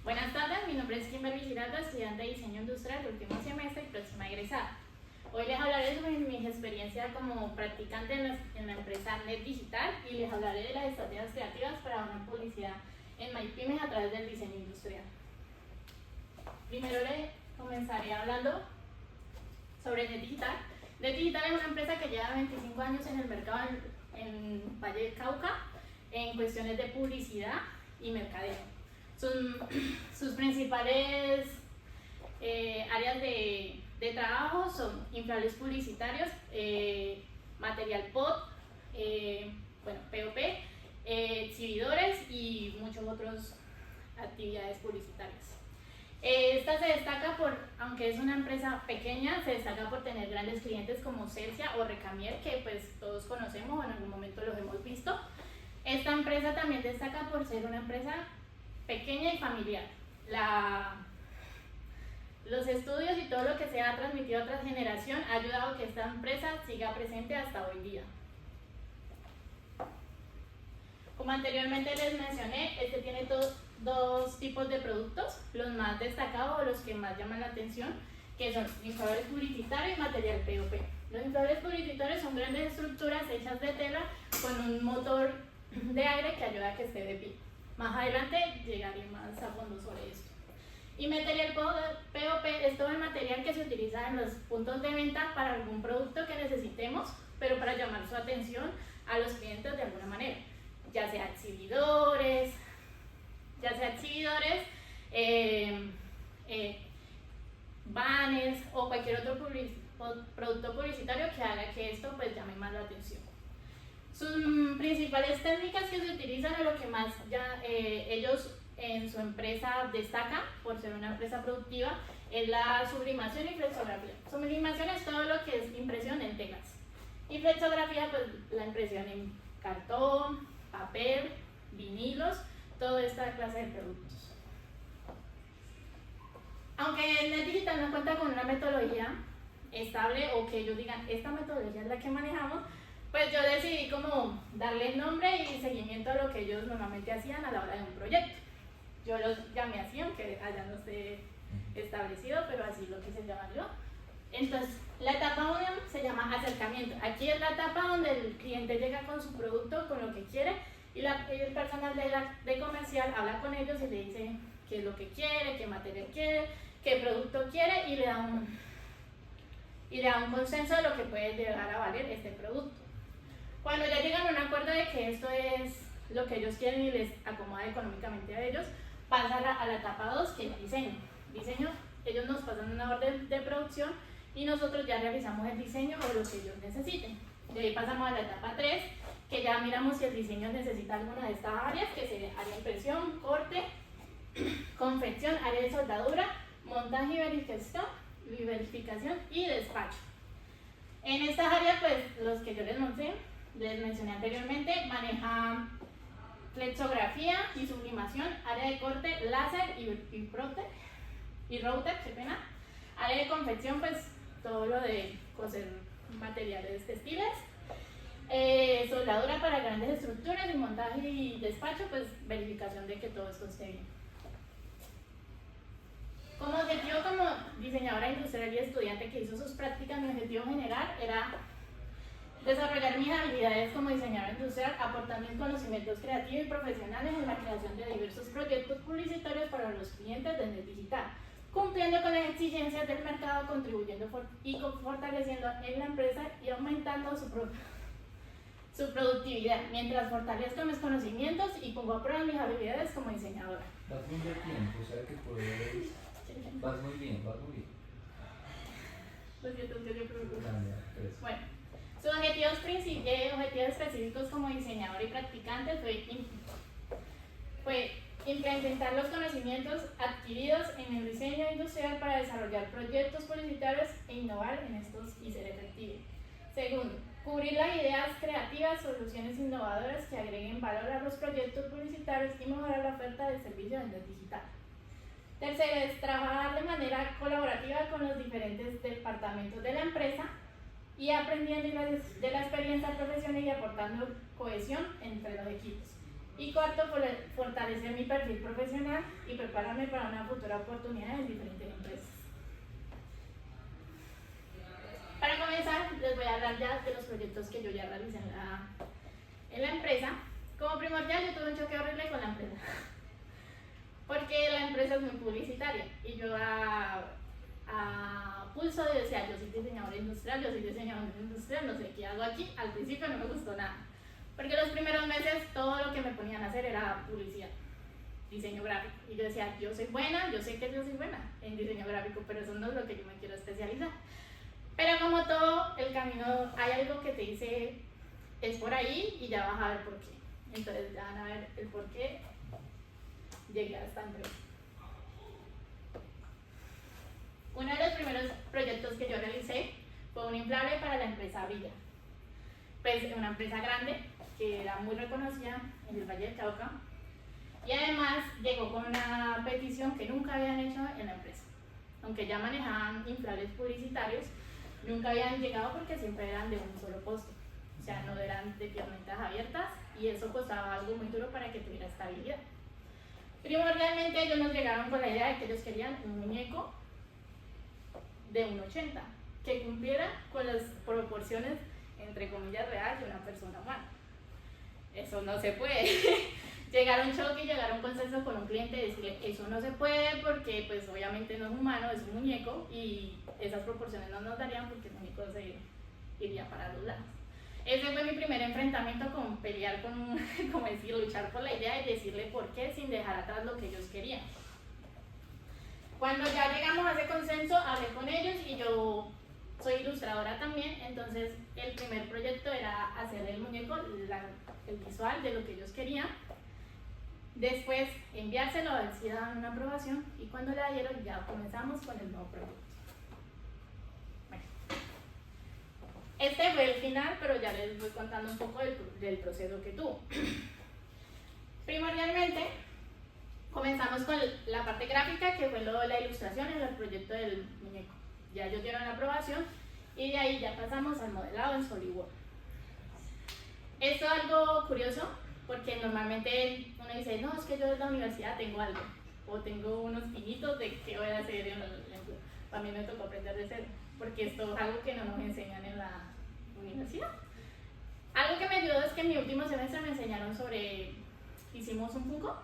Buenas tardes, mi nombre es Kimberly Giraldo, estudiante de Diseño Industrial del último semestre y próxima egresada. Hoy les hablaré sobre mi experiencia como practicante en la empresa Net Digital y les hablaré de las estrategias creativas para una publicidad en MyPymes a través del diseño industrial. Primero les comenzaré hablando sobre Net Digital. Net Digital es una empresa que lleva 25 años en el mercado en Valle del Cauca en cuestiones de publicidad y mercadeo. Sus principales áreas de trabajo son inflables publicitarios, material POT, POP, exhibidores y muchas otras actividades publicitarias. Esta se destaca aunque es una empresa pequeña, se destaca por tener grandes clientes como Celsia o Recamier, que pues todos conocemos o en algún momento los hemos visto. Esta empresa también destaca por ser una empresa pequeña y familiar. Los estudios y todo lo que se ha transmitido a otra generación ha ayudado a que esta empresa siga presente hasta hoy día. Como anteriormente les mencioné, este tiene dos tipos de productos, los más destacados o los que más llaman la atención, que son infladores publicitarios y material POP. Los infladores publicitarios son grandes estructuras hechas de tela con un motor de aire que ayuda a que esté de pie. Más adelante llegaré más a fondo sobre esto. Y material POP es todo el material que se utiliza en los puntos de venta para algún producto que necesitemos, pero para llamar su atención a los clientes de alguna manera, ya sea exhibidores, banners o cualquier otro producto publicitario que haga que esto pues llame más la atención. Sus principales técnicas que se utilizan, o lo que más ellos en su empresa destacan por ser una empresa productiva, es la sublimación y flexografía. Sublimación es todo lo que es impresión en telas y flexografía pues la impresión en cartón, papel, vinilos, toda esta clase de productos. Aunque Net Digital no cuenta con una metodología estable o que ellos digan esta metodología es la que manejamos, pues yo decidí como darle nombre y seguimiento a lo que ellos normalmente hacían a la hora de un proyecto. Yo los llamé así, aunque allá no esté establecido, pero así lo quise llamar yo. Entonces, la etapa 1 se llama acercamiento. Aquí es la etapa donde el cliente llega con su producto, con lo que quiere, y el personal de comercial habla con ellos y le dice qué es lo que quiere, qué material quiere, qué producto quiere, y le da un consenso de lo que puede llegar a valer este producto. Cuando ya llegan a un acuerdo de que esto es lo que ellos quieren y les acomoda económicamente a ellos, pasa a la etapa 2, que es diseño. Diseño, ellos nos pasan una orden de producción y nosotros ya realizamos el diseño o lo que ellos necesiten. De ahí pasamos a la etapa 3, que ya miramos si el diseño necesita alguna de estas áreas, que sería área de impresión, corte, confección, área de soldadura, montaje y verificación y despacho. En estas áreas, pues los que yo les mencioné anteriormente, maneja flexografía y sublimación, área de corte, láser y router, qué pena. Área de confección, pues todo lo de coser materiales textiles. Soldadura para grandes estructuras y montaje y despacho, pues verificación de que todo esto esté bien. Como objetivo, como diseñadora industrial y estudiante que hizo sus prácticas, mi objetivo general era desarrollar mis habilidades como diseñadora industrial, aportar mis conocimientos creativos y profesionales en la creación de diversos proyectos publicitarios para los clientes de Net Digital, cumpliendo con las exigencias del mercado, contribuyendo y fortaleciendo en la empresa y aumentando su productividad, mientras fortalezco mis conocimientos y pongo a prueba mis habilidades como diseñadora. Vas muy bien tiempo, o sea que puedes... Vas muy bien. Lo siento, yo pregunto. Pues. Bueno, sus objetivos específicos como diseñador y practicante fue implementar los conocimientos adquiridos en el diseño industrial para desarrollar proyectos publicitarios e innovar en estos y ser efectivo. Segundo, cubrir las ideas creativas, soluciones innovadoras que agreguen valor a los proyectos publicitarios y mejorar la oferta de servicios en Net Digital. Tercero, es trabajar de manera colaborativa con los diferentes departamentos de la empresa y aprendiendo de la experiencia profesional y aportando cohesión entre los equipos. Y cuarto, fortalecer mi perfil profesional y prepararme para una futura oportunidad en diferentes empresas. Para comenzar, les voy a hablar ya de los proyectos que yo ya realicé en la empresa. Como primordial, yo tuve un choque horrible con la empresa, porque la empresa es muy publicitaria y yo a pulso decía, yo soy diseñadora industrial, no sé qué hago aquí. Al principio no me gustó nada, porque los primeros meses todo lo que me ponían a hacer era publicidad, diseño gráfico, y yo decía, yo soy buena, yo sé que yo soy buena en diseño gráfico, pero eso no es lo que yo me quiero especializar. Pero como todo el camino, hay algo que te dice, es por ahí, y ya vas a ver por qué. Entonces ya van a ver el por qué llegué a esta empresa. Uno de los primeros proyectos que yo realicé fue un inflable para la empresa Villa. Pues una empresa grande que era muy reconocida en el Valle del Cauca, y además llegó con una petición que nunca habían hecho en la empresa. Aunque ya manejaban inflables publicitarios, nunca habían llegado porque siempre eran de un solo poste, o sea, no eran de piernitas abiertas, y eso costaba algo muy duro para que tuviera estabilidad. Primordialmente ellos nos llegaron con la idea de que ellos querían un muñeco de 1,80 que cumpliera con las proporciones entre comillas reales de una persona humana. Eso no se puede. Llegaron a un choque y llegaron a un consenso con un cliente de decirle, eso no se puede porque pues obviamente no es humano, es un muñeco, y esas proporciones no nos darían porque el muñeco se iría para los lados. Ese fue mi primer enfrentamiento con pelear con, como decir, luchar por la idea y decirle por qué sin dejar atrás lo que ellos querían. Cuando ya llegamos a ese consenso, hablé con ellos, y yo soy ilustradora también, entonces el primer proyecto era hacer el muñeco, el visual de lo que ellos querían. Después enviárselo a ver si daban una aprobación, y cuando la dieron ya comenzamos con el nuevo proyecto. Bueno, este fue el final, pero ya les voy contando un poco del proceso que tuvo. Primordialmente comenzamos con la parte gráfica, que fue la ilustración en el proyecto del muñeco. Ya ellos dieron la aprobación, y de ahí ya pasamos al modelado en SolidWorks. Esto es algo curioso, porque normalmente uno dice, no, es que yo en la universidad tengo algo, o tengo unos pinitos de qué voy a hacer en el ejemplo. Para mí me tocó aprender de cero, porque esto es algo que no nos enseñan en la universidad. Algo que me ayudó es que en mi último semestre me enseñaron hicimos un Funko,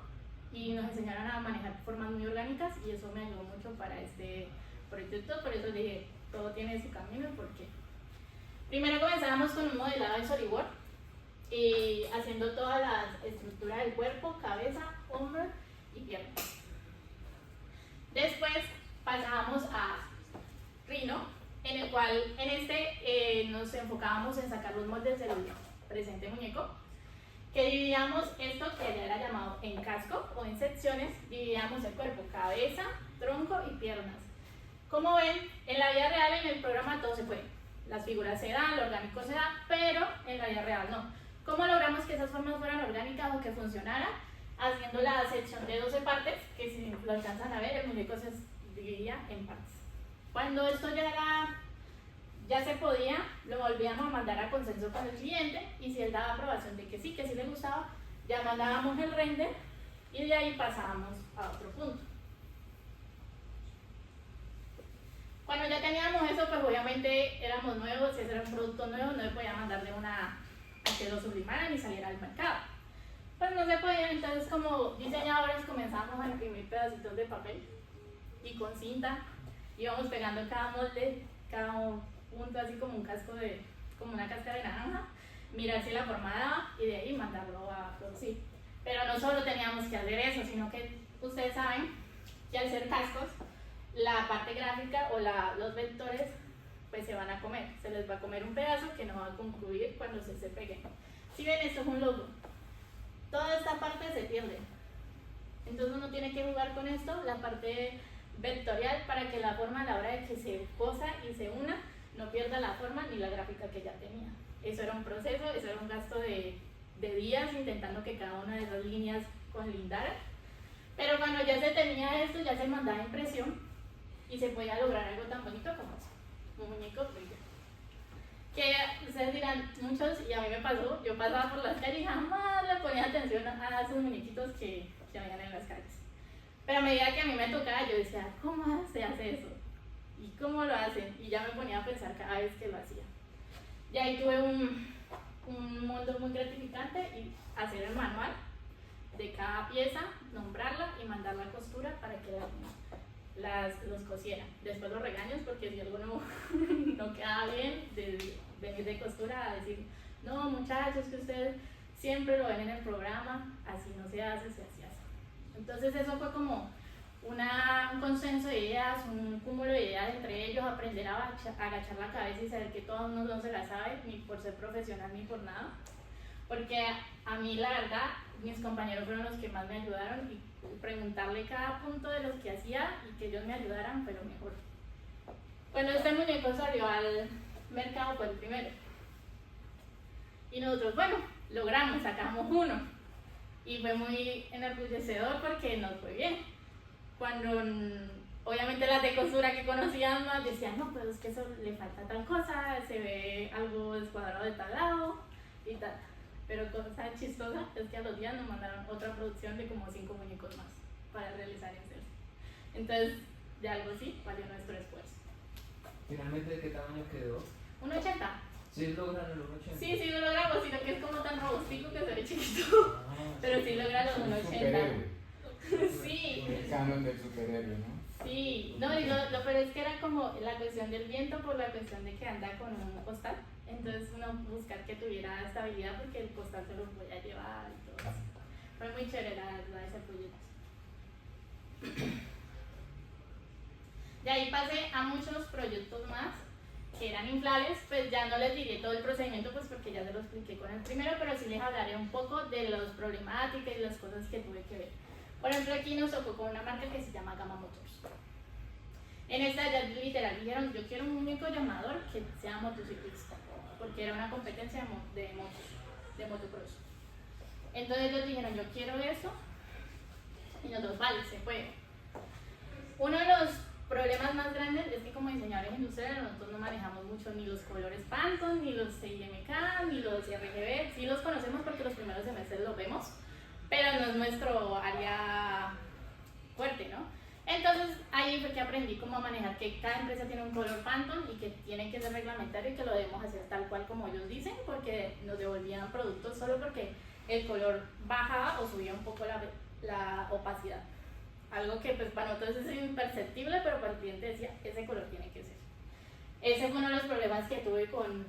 y nos enseñaron a manejar formas muy orgánicas, y eso me ayudó mucho para este proyecto. Por eso dije, todo tiene su camino y por qué. Primero comenzábamos con un modelado en SolidWorks, y haciendo toda la estructura del cuerpo, cabeza, hombro y pierna. Después pasábamos a Rhino, en el cual nos enfocábamos en sacar los moldes del presente muñeco, que dividíamos esto que ya era llamado en casco o en secciones. Dividíamos el cuerpo, cabeza, tronco y piernas. Como ven, en la vida real, en el programa todo se puede. Las figuras se dan, lo orgánico se da, pero en la vida real no. ¿Cómo logramos que esas formas fueran orgánicas o que funcionaran? Haciendo la sección de 12 partes, que si lo alcanzan a ver, el muñeco se dividía en partes. Cuando esto ya se podía, lo volvíamos a mandar a consenso con el cliente, y si él daba aprobación de que sí le gustaba, ya mandábamos el render, y de ahí pasábamos a otro punto. Cuando ya teníamos eso, pues obviamente éramos nuevos, si ese era un producto nuevo, no se podía mandar de una a que lo sublimaran y saliera al mercado. Pues no se podía, entonces como diseñadores comenzamos a imprimir pedacitos de papel, y con cinta íbamos pegando cada molde, cada punto, así como como una cáscara de naranja, mirar si la forma daba, y de ahí mandarlo a producir. Pero no solo teníamos que hacer eso, sino que ustedes saben que al ser cascos, la parte gráfica o los vectores pues se van a comer, se les va a comer un pedazo que no va a concluir cuando se peguen. Si ven, esto es un logo, toda esta parte se pierde, entonces uno tiene que jugar con esto, la parte vectorial, para que la forma a la hora de que se cosa y se una no pierda la forma ni la gráfica que ya tenía. Eso era un proceso, eso era un gasto de días intentando que cada una de esas líneas colindara, pero cuando ya se tenía esto, ya se mandaba impresión y se podía lograr algo tan bonito como eso, un muñeco brillo. que ustedes dirán, muchos, y a mí me pasó, yo pasaba por las calles y jamás le ponía atención a esos muñequitos que habían en las calles. Pero a medida que a mí me tocaba, yo decía, ¿cómo se hace eso? ¿Y cómo lo hacen? Y ya me ponía a pensar cada vez que lo hacía. Y ahí tuve un mundo muy gratificante y hacer el manual de cada pieza, nombrarla y mandarla a costura para que los cosieran. Después los regaños porque si algo no quedaba bien, de venir de costura a decir, no muchachos, que ustedes siempre lo ven en el programa, así no se hace, se hace así. Entonces eso fue como un consenso de ideas, un cúmulo de ideas entre ellos, aprender a agachar la cabeza y saber que todo uno no se la sabe, ni por ser profesional ni por nada. Porque a mí la verdad, mis compañeros fueron los que más me ayudaron y preguntarle cada punto de los que hacía y que ellos me ayudaran fue lo mejor. Cuando este muñeco salió al mercado fue el primero. Y nosotros, bueno, logramos, sacamos uno. Y fue muy enorgullecedor porque nos fue bien. Cuando obviamente las de costura que conocían más decían, no, pero es que eso le falta tal cosa, se ve algo descuadrado de tal lado y tal. Pero cosa chistosa es que a los días nos mandaron otra producción de como 5 muñecos más para realizar en serio. Entonces, de algo sí, valió nuestro esfuerzo. Finalmente, ¿de qué tamaño quedó? 1,80. ¿Sí lograron el 1,80? Sí lo logramos, sino que es como tan robustico que se ve chiquito. Pero sí logra los 1,80. Sí. El canon del superhéroe, ¿no? Sí, no, y lo peor es que era como la cuestión del viento por la cuestión de que anda con un costal. Entonces uno buscar que tuviera estabilidad porque el costal se lo podía llevar y todo eso. Fue muy chévere la verdad ese proyecto. De ahí pasé a muchos proyectos más que eran inflables, pues ya no les diré todo el procedimiento pues porque ya se lo expliqué con el primero, pero sí les hablaré un poco de las problemáticas y las cosas que tuve que ver. Por ejemplo, aquí nos tocó con una marca que se llama Gamma Motors. En esta ya literal dijeron, yo quiero un muñeco llamador que sea motociclista, porque era una competencia de motocross. Entonces ellos dijeron, yo quiero eso, y nosotros, vale, se puede. Uno de los problemas más grandes es que como diseñadores industriales nosotros no manejamos mucho ni los colores Pantone, ni los CIMK, ni los RGB. Sí los conocemos porque los primeros semestres los vemos, pero no es nuestro área fuerte, ¿no? Entonces ahí fue que aprendí cómo manejar que cada empresa tiene un color Pantone y que tiene que ser reglamentario y que lo debemos hacer tal cual como ellos dicen, porque nos devolvían productos solo porque el color bajaba o subía un poco la opacidad. Algo que pues para nosotros es imperceptible, pero para el cliente decía, ese color tiene que ser. Ese fue uno de los problemas que tuve con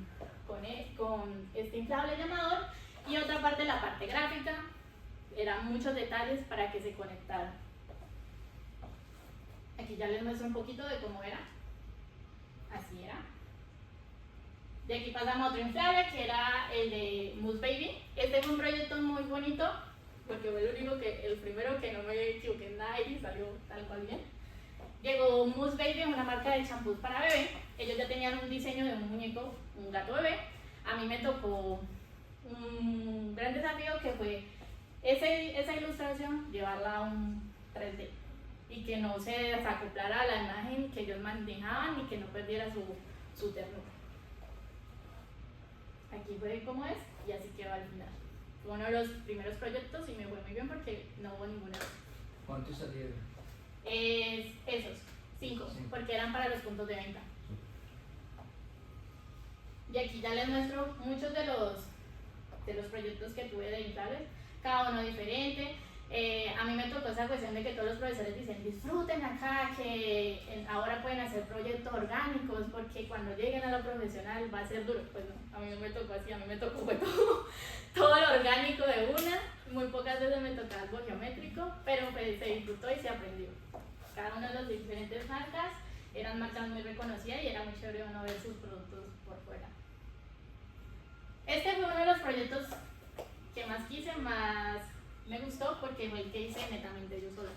este inflable llamador. Y otra parte, la parte gráfica, eran muchos detalles para que se conectara. Aquí ya les muestro un poquito de cómo era. Así era. De aquí pasamos a otro inflable, que era el de Moose Baby. Este fue un proyecto muy bonito, porque fue el primero que no me equivoqué en nada y salió tal cual bien. Llegó Moose Baby, una marca de champús para bebé. Ellos ya tenían un diseño de un muñeco, un gato bebé. A mí me tocó un gran desafío que fue esa ilustración, llevarla a un 3D y que no se desacoplara a la imagen que ellos manejaban y que no perdiera su ternura. Aquí fue como es y así quedó al final. Fue uno de los primeros proyectos y me fue muy bien porque no hubo ninguna. ¿Cuántos salieron? Esos, 5, porque eran para los puntos de venta. Y aquí ya les muestro muchos de los proyectos que tuve de inflables, cada uno diferente. A mí me tocó esa cuestión de que todos los profesores dicen, disfruten acá, que ahora pueden hacer proyectos orgánicos, porque cuando lleguen a lo profesional va a ser duro. Pues no, a mí no me tocó así, a mí me tocó fue todo lo orgánico de una. Muy pocas veces me tocaba algo geométrico, pero pues se disfrutó y se aprendió. Cada una de las diferentes marcas eran marcas muy reconocidas y era muy chévere uno ver sus productos por fuera. Este fue uno de los proyectos que más quise, más me gustó porque fue el que hice netamente yo sola.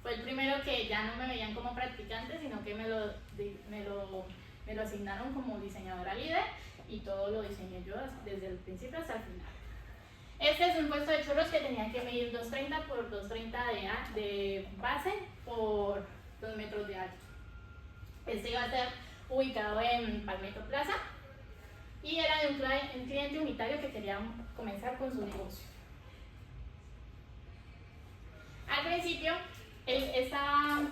Fue el primero que ya no me veían como practicante, sino que me lo asignaron como diseñadora líder y todo lo diseñé yo desde el principio hasta el final. Este es un puesto de churros que tenía que medir 230 por 230 de base por 2 metros de alto. Este iba a estar ubicado en Palmetto Plaza. y era de un cliente unitario que quería comenzar con su negocio. Al principio, él estaba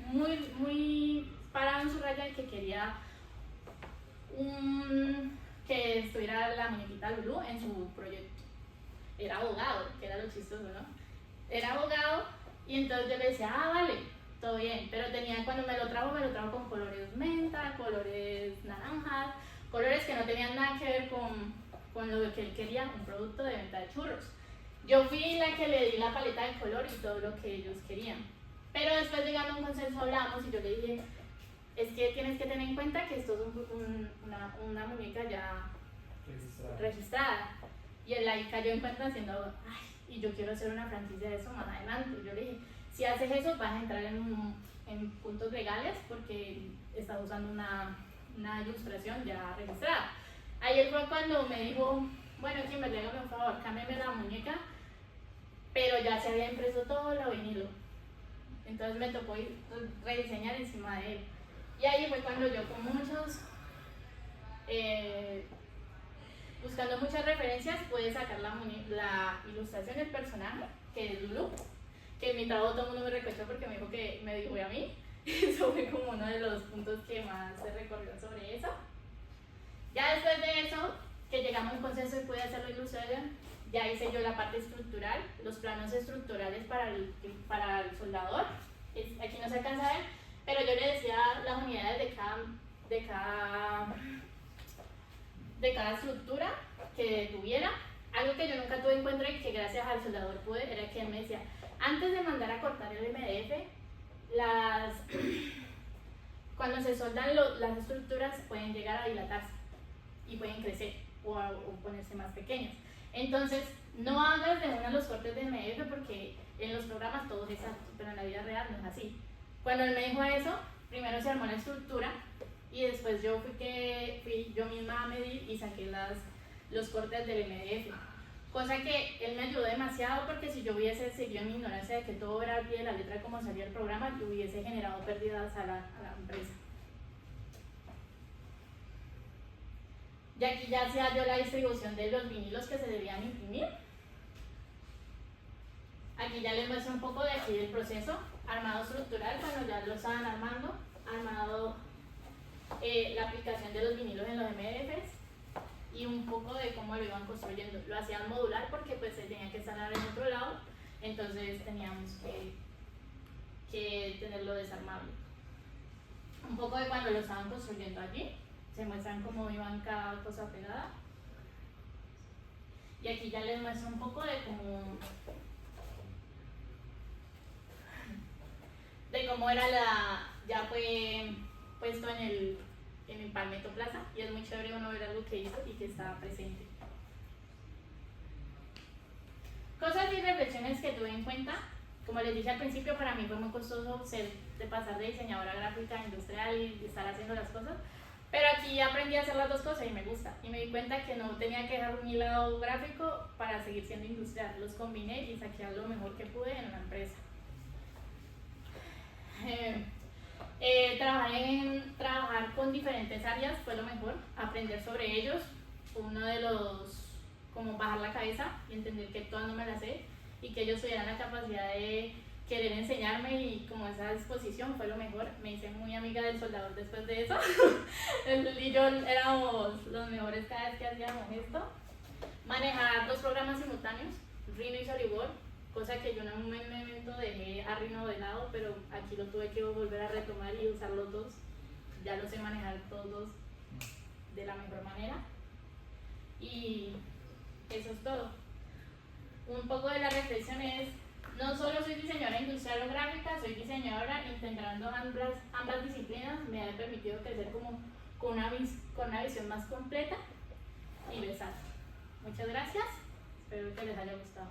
muy parado en su raya de que quería que estuviera la muñequita Lulu en su proyecto. Era abogado, que era lo chistoso, ¿no? Era abogado y entonces yo le decía, vale, todo bien, pero cuando me lo trajo con colores menta, colores naranjas, colores que no tenían nada que ver con lo que él quería, un producto de venta de churros. Yo fui la que le di la paleta de color y todo lo que ellos querían. Pero después, llegando a un consenso, hablamos y yo le dije, es que tienes que tener en cuenta que esto es una muñeca ya registrada. Y él ahí cayó en cuenta diciendo, ay, y yo quiero hacer una franquicia de eso más adelante. Yo le dije, si haces eso vas a entrar en puntos legales porque estás usando una ilustración ya registrada. Ayer fue cuando me dijo, bueno, Kimberly, hágame un favor, cámbiame la muñeca, pero ya se había impreso todo lo vinilo. Entonces me tocó rediseñar encima de él. Y ahí fue cuando yo con buscando muchas referencias, pude sacar la ilustración del personaje, que es Lulu, que en mi trabajo todo el mundo me reconoció porque me dijo que me dibujé a mí. Eso fue como uno de los puntos que más se recorrió sobre eso. Ya después de eso, que llegamos a un consenso y pude hacerlo ilustración, ya hice yo la parte estructural, los planos estructurales para el soldador. Aquí no se alcanza a ver, pero yo le decía las unidades de cada estructura que tuviera. Algo que yo nunca tuve en cuenta y que gracias al soldador pude, era que él me decía, antes de mandar a cortar el MDF, cuando se soldan las estructuras pueden llegar a dilatarse y pueden crecer o ponerse más pequeñas. Entonces, no hagas de una los cortes de MDF porque en los programas todo es exacto, pero en la vida real no es así. Cuando él me dijo eso, primero se armó la estructura y después fui yo misma a medir y saqué los cortes del MDF. Cosa que él me ayudó demasiado porque si yo hubiese seguido en mi ignorancia de que todo era al pie de la letra como salía el programa, yo hubiese generado pérdidas a la empresa. Y aquí ya hacía yo la distribución de los vinilos que se debían imprimir. Aquí ya les muestro un poco de aquí del proceso. Armado estructural, cuando ya lo estaban armando. Armado la aplicación de los vinilos en los MDFs. Y un poco de cómo lo iban construyendo. Lo hacían modular porque pues se tenía que instalar en otro lado. Entonces teníamos que tenerlo desarmable. Un poco de cuando lo estaban construyendo allí. Se muestran cómo iban cada cosa pegada. Y aquí ya les muestro un poco de cómo era ya fue puesto en el Palmetto Plaza. Y es muy chévere uno ver algo que hizo y que estaba presente. Cosas y reflexiones que tuve en cuenta. Como les dije al principio, para mí fue muy costoso de pasar de diseñadora gráfica a industrial y de estar haciendo las cosas. Pero aquí aprendí a hacer las dos cosas y me gusta. Y me di cuenta que no tenía que dejar mi lado gráfico para seguir siendo industrial. Los combiné y saqué lo mejor que pude en la empresa. Trabajar con diferentes áreas fue lo mejor. Aprender sobre ellos. Uno de como bajar la cabeza y entender que todas no me las sé. Y que ellos tuvieran la capacidad de querer enseñarme y como esa disposición fue lo mejor. Me hice muy amiga del soldador después de eso. Él y yo éramos los mejores cada vez que hacíamos esto. Manejar dos programas simultáneos, Rhino y Storyboard, cosa que yo en un momento dejé a Rhino de lado, pero aquí lo tuve que volver a retomar y usar los dos. Ya lo sé manejar todos de la mejor manera. Y eso es todo. Un poco de la reflexión es, no solo soy diseñadora industrial o gráfica, soy diseñadora integrando ambas disciplinas, me ha permitido crecer con una visión más completa y versátil. Muchas gracias, espero que les haya gustado.